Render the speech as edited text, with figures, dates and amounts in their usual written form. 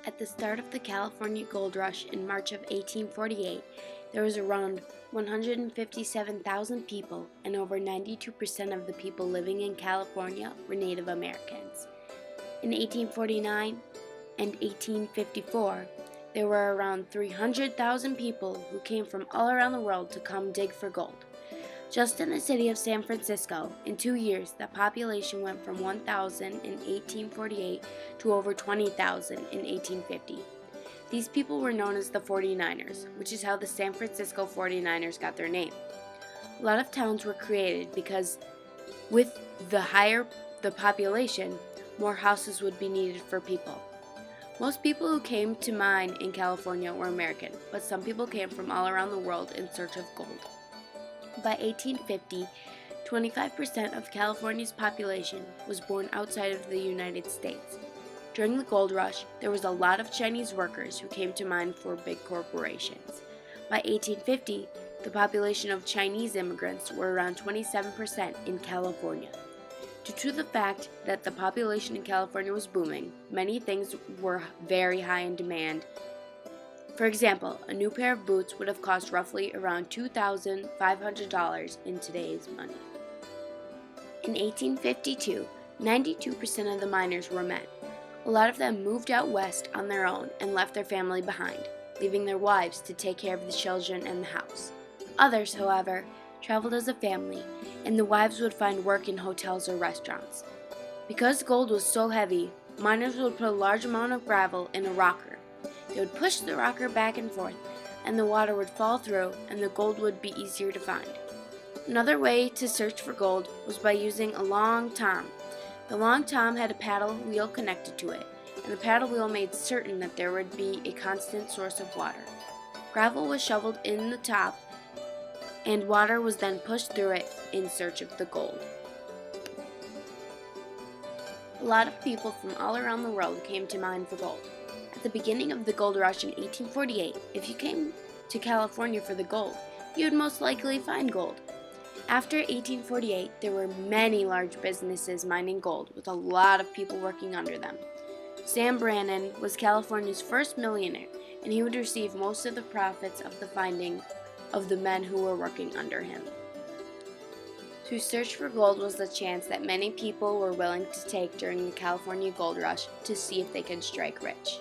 At the start of the California Gold Rush in March of 1848, there was around 157,000 people, and over 92% of the people living in California were Native Americans. In 1849 and 1854, there were around 300,000 people who came from all around the world to come dig for gold. Just in the city of San Francisco, in 2 years, the population went from 1,000 in 1848 to over 20,000 in 1850. These people were known as the 49ers, which is how the San Francisco 49ers got their name. A lot of towns were created because with the higher the population, more houses would be needed for people. Most people who came to mine in California were American, but some people came from all around the world in search of gold. By 1850, 25% of California's population was born outside of the United States. During the gold rush, there was a lot of Chinese workers who came to mine for big corporations. By 1850, the population of Chinese immigrants were around 27% in California. Due to the fact that the population in California was booming, many things were very high in demand. For example, a new pair of boots would have cost roughly around $2,500 in today's money. In 1852, 92% of the miners were men. A lot of them moved out west on their own and left their family behind, leaving their wives to take care of the children and the house. Others, however, traveled as a family, and the wives would find work in hotels or restaurants. Because gold was so heavy, miners would put a large amount of gravel in a rocker. They would push the rocker back and forth, and the water would fall through, and the gold would be easier to find. Another way to search for gold was by using a long tom. The long tom had a paddle wheel connected to it, and the paddle wheel made certain that there would be a constant source of water. Gravel was shoveled in the top, and water was then pushed through it in search of the gold. A lot of people from all around the world came to mine for gold. At the beginning of the gold rush in 1848, if you came to California for the gold, you would most likely find gold. After 1848, there were many large businesses mining gold with a lot of people working under them. Sam Brannan was California's first millionaire, and he would receive most of the profits of the finding of the men who were working under him. To search for gold was the chance that many people were willing to take during the California Gold Rush to see if they could strike rich.